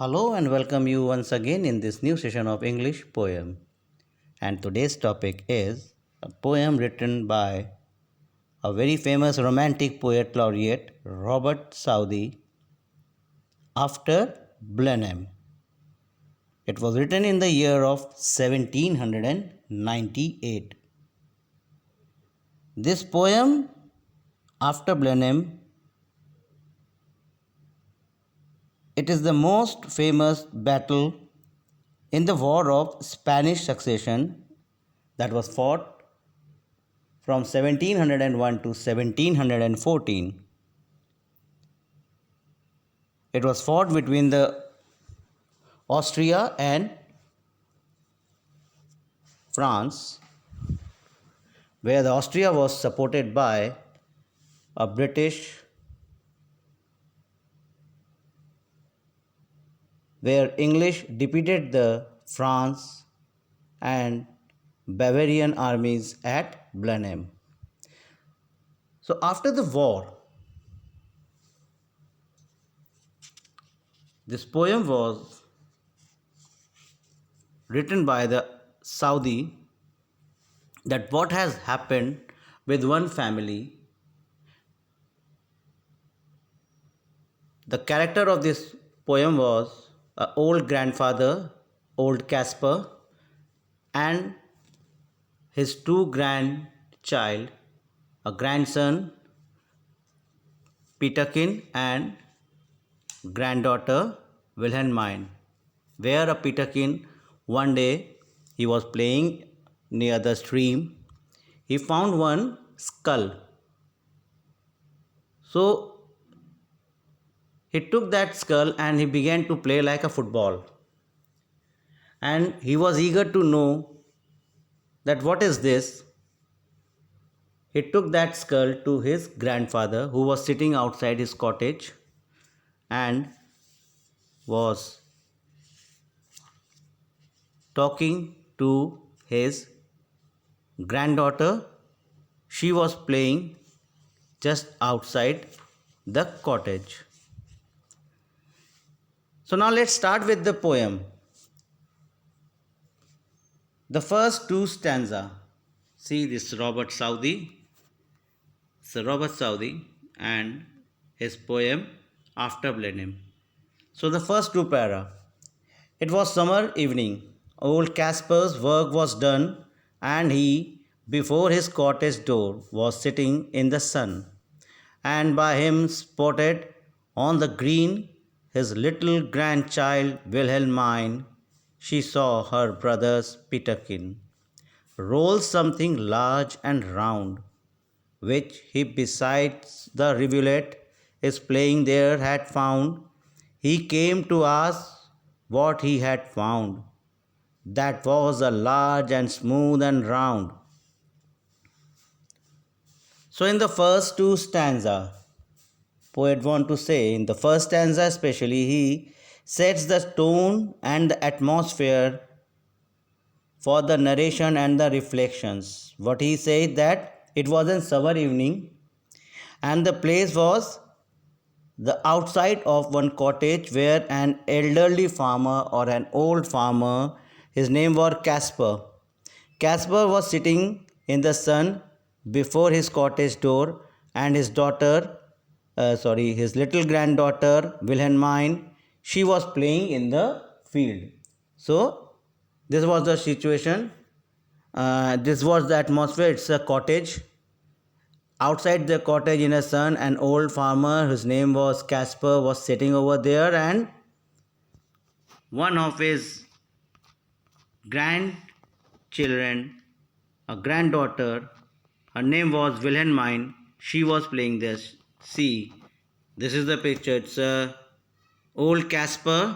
Hello and welcome you once again in this new session of English poem. And today's topic is a poem written by a very famous romantic poet laureate Robert Southey after Blenheim. It was written in the year of 1798. This poem after Blenheim, it is the most famous battle in the War of Spanish Succession that was fought from 1701 to 1714. It was fought between the Austria and France, where the Austria was supported by a British, where English defeated the France and Bavarian armies at Blenheim. So after the war, this poem was written by the Southey, that what has happened with one family. The character of this poem was an old grandfather, old Caspar, and his two grandchild, a grandson, Peterkin, and granddaughter, Wilhelmine. Where a Peterkin, one day he was playing near the stream, he found one skull. So he took that skull and he began to play like a football. And he was eager to know that what is this. He took that skull to his grandfather, who was sitting outside his cottage and was talking to his granddaughter. She was playing just outside the cottage. So now let's start with the poem. The first two stanza. See this Robert Southey. Sir Robert Southey and his poem After Blenheim. So the first two para. It was summer evening. Old Caspar's work was done, and he, before his cottage door, was sitting in the sun. And by him spotted on the green his little grandchild Wilhelmine. She saw her brother's Peterkin roll something large and round, which he besides the rivulet is playing there had found. He came to ask what he had found. That was a large and smooth and round. So in the first two stanza, poet want to say, in the first stanza especially, he sets the tone and the atmosphere for the narration and the reflections. What he said, that it was a summer evening and the place was the outside of one cottage where an elderly farmer or an old farmer, his name was Caspar. Caspar was sitting in the sun before his cottage door, and his his little granddaughter Wilhelmine, she was playing in the field. So this was the situation. This was the atmosphere. It's a cottage. Outside the cottage in the sun, an old farmer whose name was Caspar was sitting over there, and one of his grandchildren, a granddaughter, her name was Wilhelmine, she was playing this. See, this is the picture. It's a old Caspar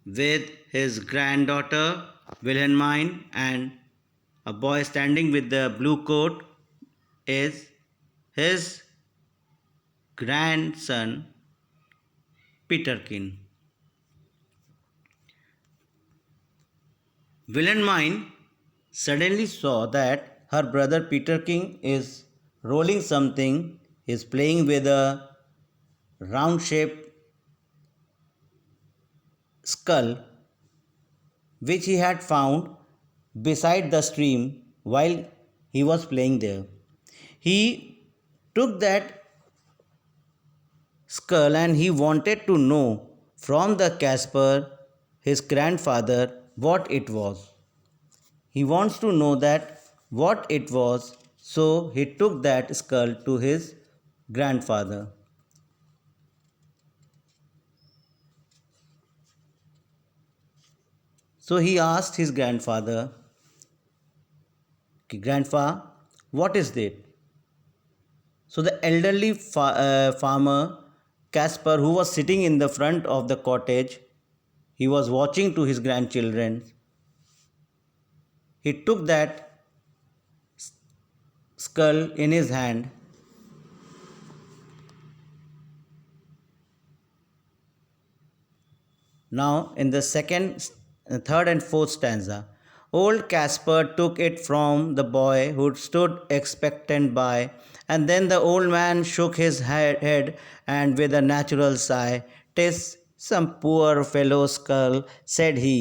with his granddaughter Wilhelmine, and a boy standing with the blue coat is his grandson Peterkin. Wilhelmine suddenly saw that her brother Peterkin is rolling something, is playing with a round shaped skull which he had found beside the stream while he was playing there. He took that skull and he wanted to know from the Casper, his grandfather, what it was. He wants to know that what it was, so he took that skull to his grandfather. So he asked his grandfather, Grandpa, what is it? So the elderly farmer Caspar, who was sitting in the front of the cottage, he was watching to his grandchildren. He took that skull in his hand. Now, in the second, third, and fourth stanza, old Caspar took it from the boy who stood expectant by, and then the old man shook his head and with a natural sigh, "'Tis some poor fellow's skull," said he,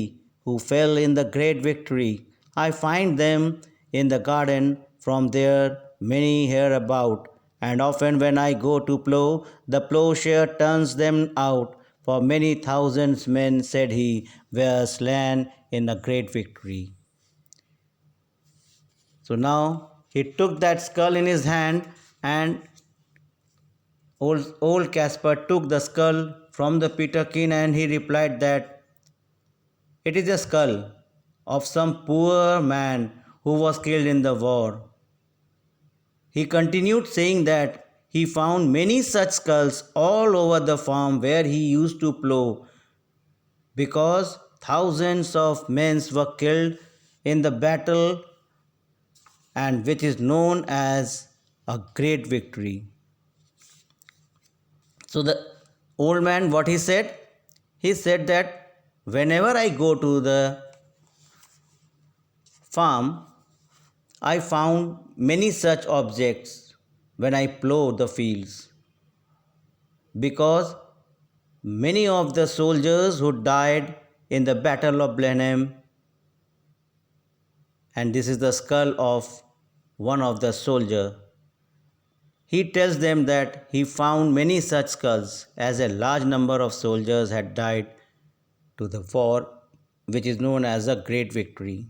"who fell in the great victory. I find them in the garden, from there many hereabout, and often when I go to plough, the ploughshare turns them out. For many thousands men, said he, were slain in a great victory." So now he took that skull in his hand, and old Caspar took the skull from the Peterkin, and he replied that it is a skull of some poor man who was killed in the war. He continued saying that he found many such skulls all over the farm where he used to plough, because thousands of men were killed in the battle, and which is known as a great victory. So the old man, what he said? He said that whenever I go to the farm, I found many such objects when I plough the fields, because many of the soldiers who died in the Battle of Blenheim, and this is the skull of one of the soldier. He tells them that he found many such skulls, as a large number of soldiers had died to the war, which is known as a great victory.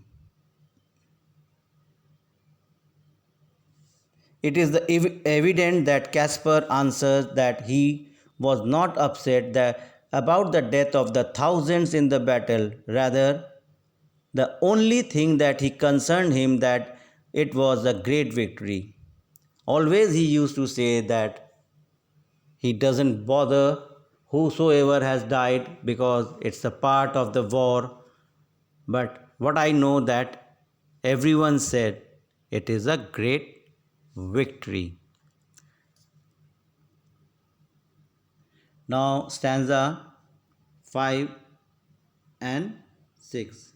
It is evident that Caspar answers that he was not upset about the death of the thousands in the battle. Rather, the only thing that he concerned him that it was a great victory. Always he used to say that he doesn't bother whosoever has died, because it's a part of the war. But what I know that everyone said it is a great victory. Now stanza 5 and 6.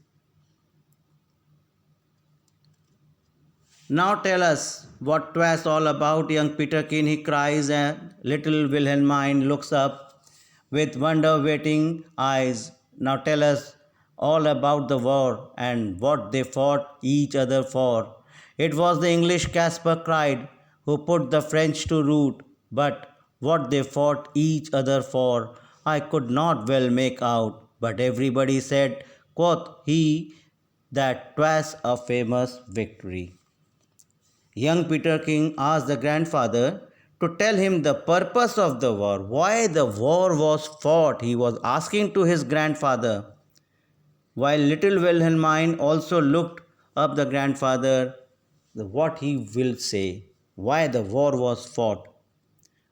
"Now tell us what 'twas all about, young Peterkin," he cries, and little Wilhelmine looks up with wonder-waiting eyes. "Now tell us all about the war, and what they fought each other for." "It was the English," Caspar cried, "who put the French to rout, but what they fought each other for, I could not well make out. But everybody said," quoth he, "that 'twas a famous victory." Young Peterkin asked the grandfather to tell him the purpose of the war, why the war was fought. He was asking to his grandfather, while little Wilhelmine also looked up the grandfather what he will say, why the war was fought.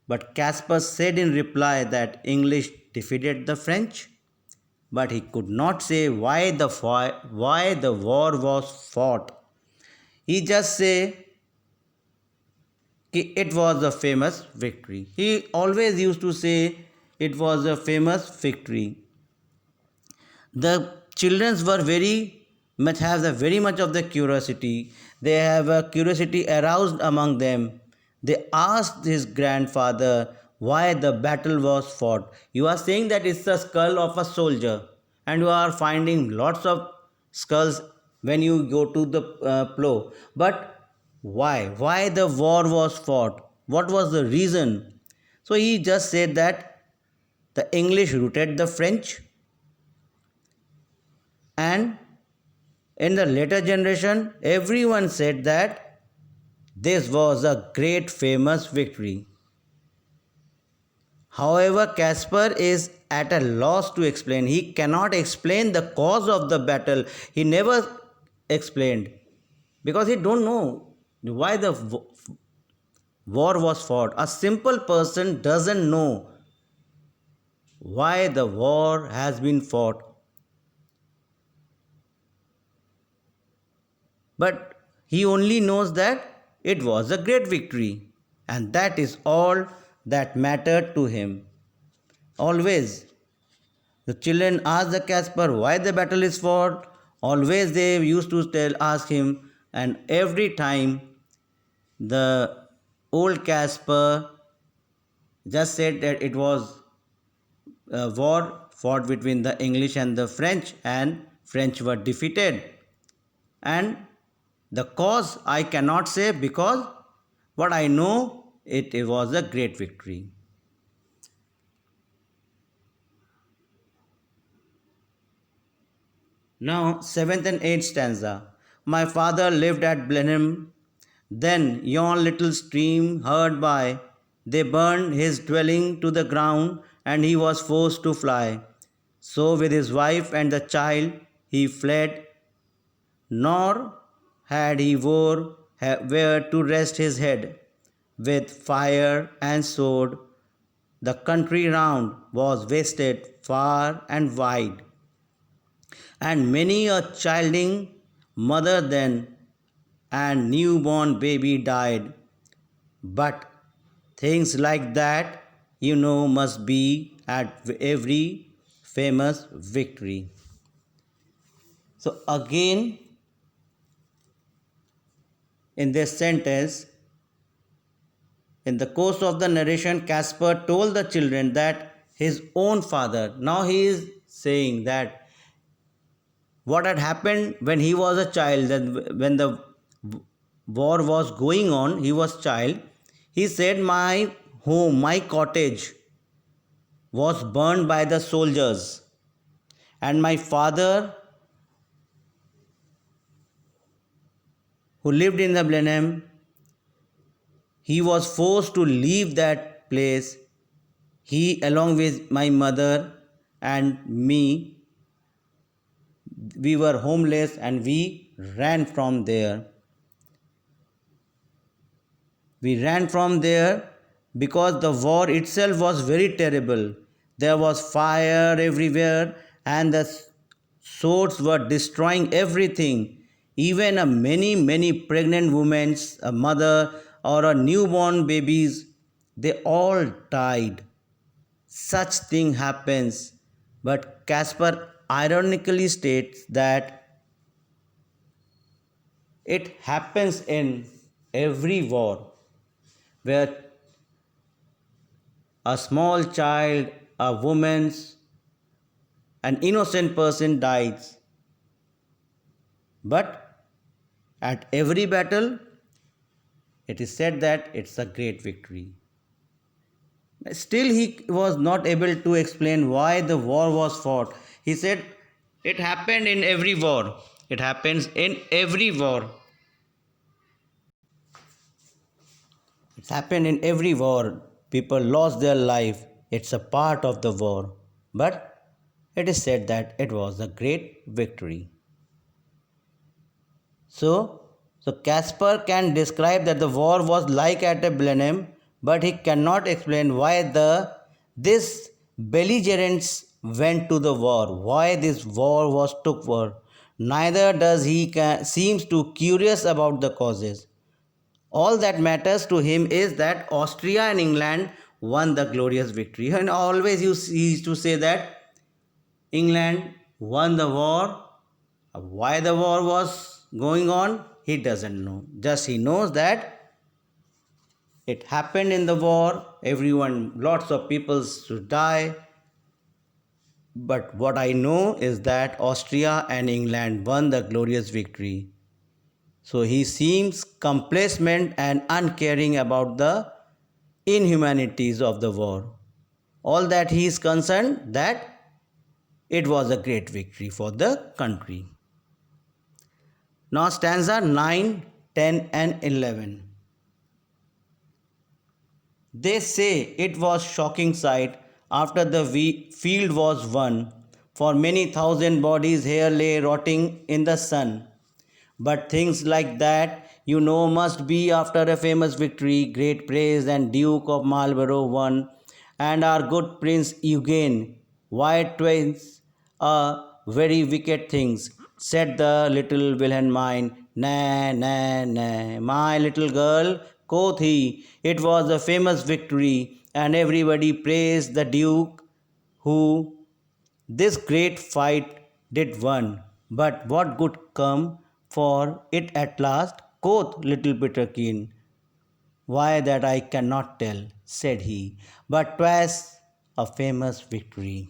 But Caspar said in reply that English defeated the French, but he could not say why the war was fought. He just say it was a famous victory. He always used to say it was a famous victory. The children were very much of the curiosity. They have a curiosity aroused among them. They asked his grandfather why the battle was fought. You are saying that it's the skull of a soldier, and you are finding lots of skulls when you go to the plow. But why the war was fought? What was the reason? So he just said that the English routed the French, and in the later generation everyone said that this was a great famous victory. However, Caspar is at a loss to explain. He cannot explain the cause of the battle. He never explained because he don't know why the war was fought. A simple person doesn't know why the war has been fought. But he only knows that it was a great victory, and that is all that mattered to him. Always the children ask the Caspar why the battle is fought. Always they used to ask him, and every time the old Caspar just said that it was a war fought between the English and the French, and French were defeated. And the cause I cannot say, because what I know, it was a great victory. Now, seventh and eighth stanza. My father lived at Blenheim. Then yon little stream hard by, they burned his dwelling to the ground, and he was forced to fly. So with his wife and the child he fled, nor had he where to rest his head. With fire and sword, the country round was wasted far and wide, and many a childing mother then and newborn baby died. But things like that, must be at every famous victory. So, again, in this sentence, in the course of the narration, Caspar told the children that his own father, now he is saying that what had happened when he was a child, that when the war was going on, he was child. He said, my home, my cottage was burned by the soldiers, and my father, who lived in the Blenheim, he was forced to leave that place. He, along with my mother and me, we were homeless and we ran from there. We ran from there because the war itself was very terrible. There was fire everywhere, and the swords were destroying everything. Even a many pregnant women, a mother or a newborn babies, they all died. Such thing happens, but Caspar ironically states that it happens in every war where a small child, a woman's, an innocent person dies. But at every battle, it is said that it's a great victory. Still, he was not able to explain why the war was fought. He said, it happened in every war. It happens in every war. It's happened in every war. People lost their life. It's a part of the war. But it is said that it was a great victory. So Caspar can describe that the war was like at a Blenheim, but he cannot explain why this belligerents went to the war, why this war was took war. Neither does he seems to curious about the causes. All that matters to him is that Austria and England won the glorious victory. And always he used to say that England won the war. Why the war was going on, he doesn't know. Just he knows that it happened in the war. Everyone, lots of people should die. But what I know is that Austria and England won the glorious victory. So he seems complacent and uncaring about the inhumanities of the war. All that he is concerned that it was a great victory for the country. Now stanza 9, 10 and 11. They say it was shocking sight after the field was won, for many thousand bodies here lay rotting in the sun. But things like that, must be after a famous victory, great praise, and Duke of Marlborough won, and our good Prince Eugene. Why twains are very wicked things, said the little Wilhelmine. Nay, nay, nay, my little girl, quoth he, it was a famous victory, and everybody praised the Duke who this great fight did won, but what good come for it at last? Quoth little Peterkin. Why that I cannot tell, said he, but 'twas a famous victory.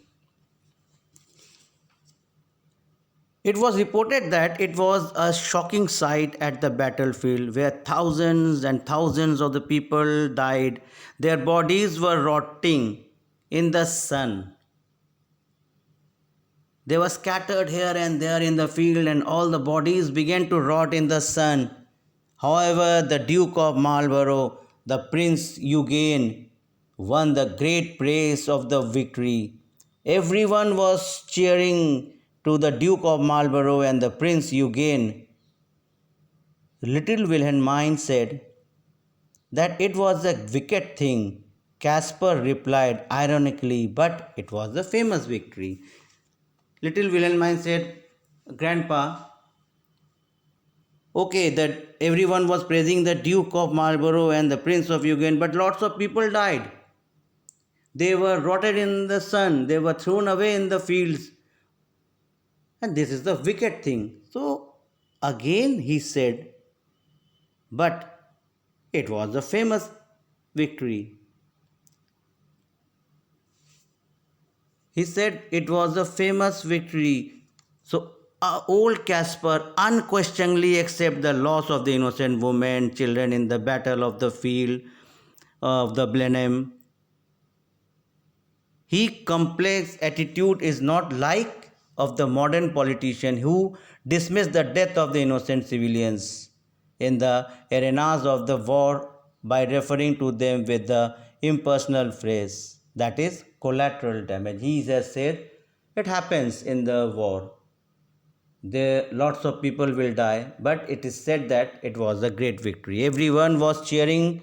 It was reported that it was a shocking sight at the battlefield where thousands and thousands of the people died. Their bodies were rotting in the sun. They were scattered here and there in the field, and all the bodies began to rot in the sun. However, the Duke of Marlborough, the Prince Eugene, won the great praise of the victory. Everyone was cheering to the Duke of Marlborough and the Prince Eugene. Little Wilhelmine said that it was a wicked thing. Caspar replied ironically, but it was a famous victory. Little Wilhelmine said, Grandpa, okay, that everyone was praising the Duke of Marlborough and the Prince of Eugene, but lots of people died. They were rotted in the sun, they were thrown away in the fields. And this is the wicked thing. So, again he said, but it was a famous victory. He said it was a famous victory. So, old Caspar unquestioningly accepted the loss of the innocent women, children in the battle of the field of the Blenheim. His complex attitude is not like of the modern politician who dismiss the death of the innocent civilians in the arenas of the war by referring to them with the impersonal phrase that is collateral damage. He has said it happens in the war. There lots of people will die, but it is said that it was a great victory. Everyone was cheering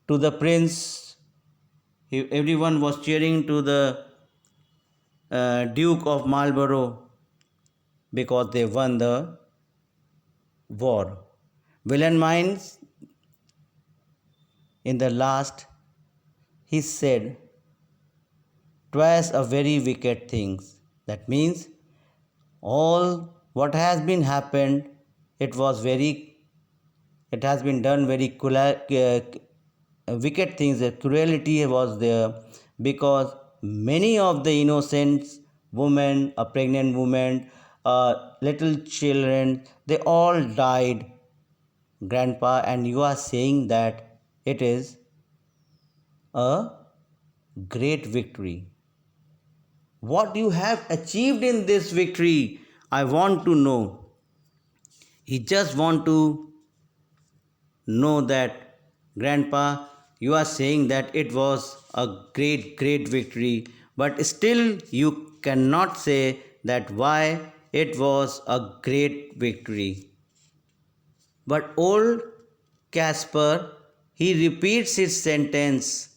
to the prince. Everyone was cheering to the Duke of Marlborough because they won the war. Wilhelmine, in the last, he said, "'Twas a very wicked thing." That means all what has been happened, it has been done very wicked things. The cruelty was there because many of the innocent women, a pregnant woman, little children, they all died, Grandpa, and you are saying that it is a great victory. What you have achieved in this victory, I want to know. He just want to know that, Grandpa, you are saying that it was a great victory, but still you cannot say that why it was a great victory. But old Caspar, he repeats his sentence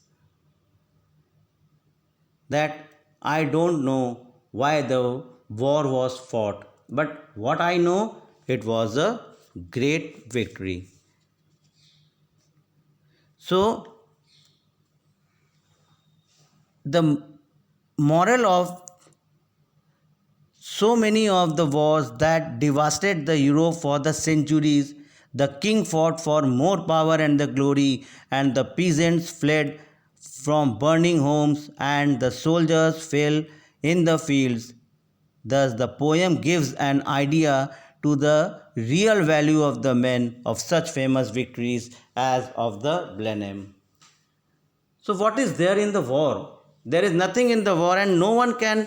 that I don't know why the war was fought, but what I know, it was a great victory. So, the moral of so many of the wars that devastated the Europe for the centuries, the king fought for more power and the glory, and the peasants fled from burning homes and the soldiers fell in the fields. Thus, the poem gives an idea to the real value of the men of such famous victories as of the Blenheim. So, what is there in the war? There is nothing in the war, and no one can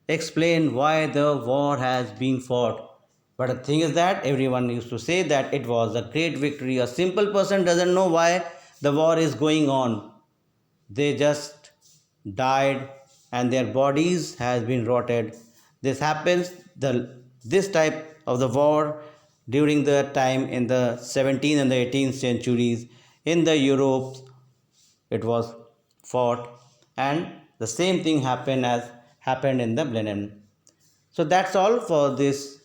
explain why the war has been fought. But the thing is that everyone used to say that it was a great victory. A simple person doesn't know why the war is going on. They just died and their bodies has been rotted. This happens this type of the war during the time in the 17th and the 18th centuries in the Europe. It was fought, and the same thing happened in the Blenheim. So that's all for this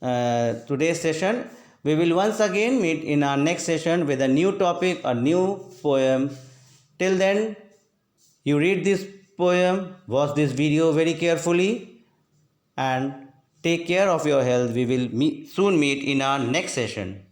today's session. We will once again meet in our next session with a new topic, a new poem. Till then, you read this poem, watch this video very carefully, and take care of your health. We will soon meet in our next session.